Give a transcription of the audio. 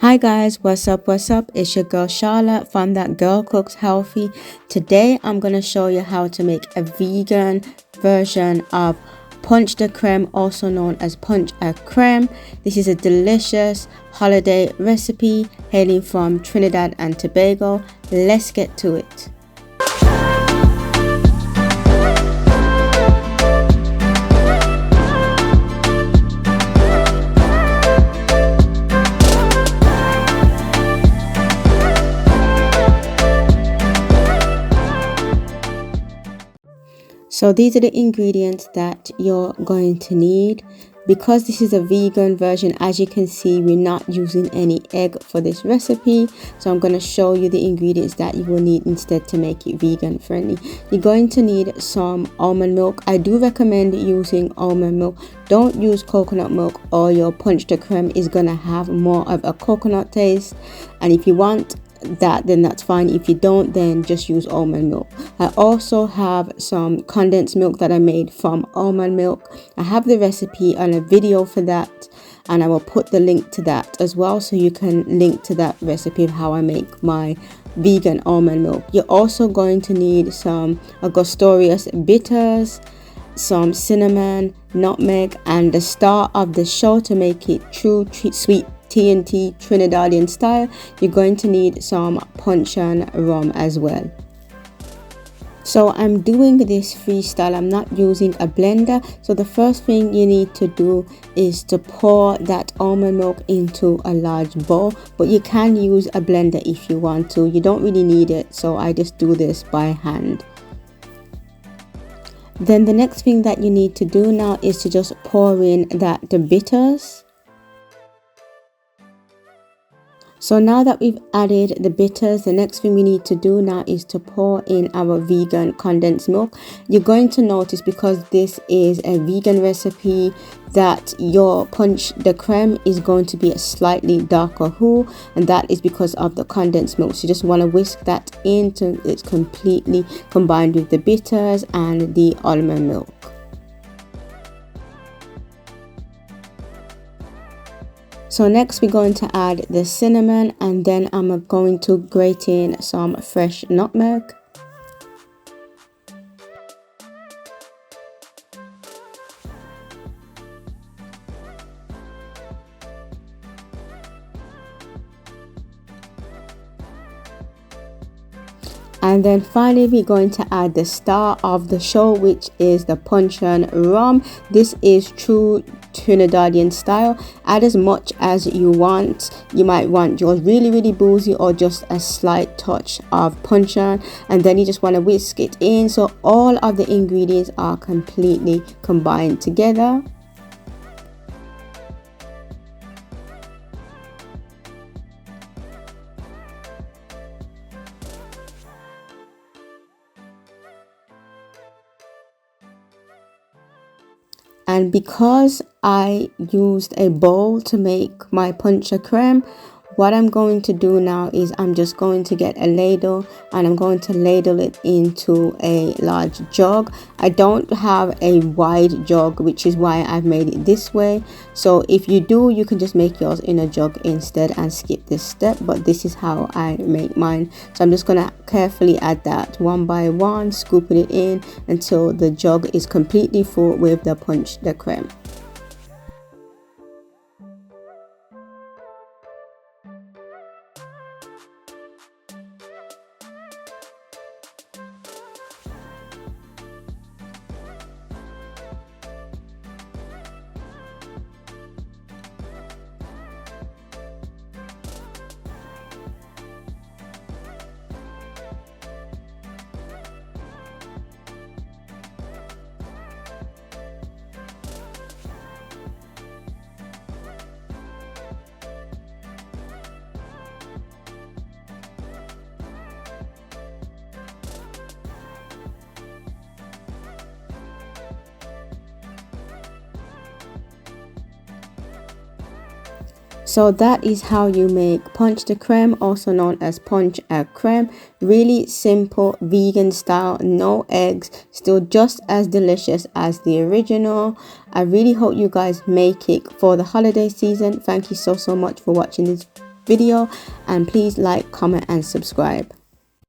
Hi guys, what's up? It's your girl Charla from That Girl Cooks Healthy. Today I'm going to show you how to make a vegan version of Ponche De Creme, also known as Ponche De Creme. This is a delicious holiday recipe hailing from Trinidad and Tobago. Let's get to it. So these are the ingredients that you're going to need. Because this is a vegan version, as you can see, we're not using any egg for this recipe. So I'm going to show you the ingredients that you will need instead to make it vegan friendly. You're going to need some almond milk. I do recommend using almond milk. Don't use coconut milk, or your Ponche De Creme is going to have more of a coconut taste. And if you want that, then that's fine. If you don't, then just use almond milk. I also have some condensed milk that I made from almond milk. I have the recipe and a video for that, and I will put the link to that as well, so you can link to that recipe of how I make my vegan almond milk. You're also going to need some angostura bitters, some cinnamon, nutmeg, and the star of the show to make it true sweet T&T Trinidadian style. You're going to need some puncheon rum as well. So I'm doing this freestyle. I'm not using a blender. So the first thing you need to do is to pour that almond milk into a large bowl, but you can use a blender if you want to. You don't really need it, so I just do this by hand. Then the next thing that you need to do now is to just pour in the bitters. So now that we've added the bitters, the next thing we need to do now is to pour in our vegan condensed milk. You're going to notice, because this is a vegan recipe, that your Ponche De Creme is going to be a slightly darker roux, and that is because of the condensed milk. So you just want to whisk that in until it's completely combined with the bitters and the almond milk. So next we're going to add the cinnamon, and then I'm going to grate in some fresh nutmeg. And then finally we're going to add the star of the show, which is the puncheon rum. This is true Trinidadian style. Add as much as you want. You might want yours really boozy, or just a slight touch of puncheon, and then you just want to whisk it in so all of the ingredients are completely combined together. And because I used a bowl to make my Ponche De Creme, what I'm going to do now is I'm just going to get a ladle, and I'm going to ladle it into a large jug. I don't have a wide jug, which is why I've made it this way. So if you do, you can just make yours in a jug instead and skip this step, but this is how I make mine. So I'm just going to carefully add that one by one, scooping it in until the jug is completely full with the Ponche De Creme. So that is how you make Ponche De Creme, also known as Ponche De Creme. Really simple, vegan style, no eggs, still just as delicious as the original. I really hope you guys make it for the holiday season. Thank you so much for watching this video, and please like, comment and subscribe.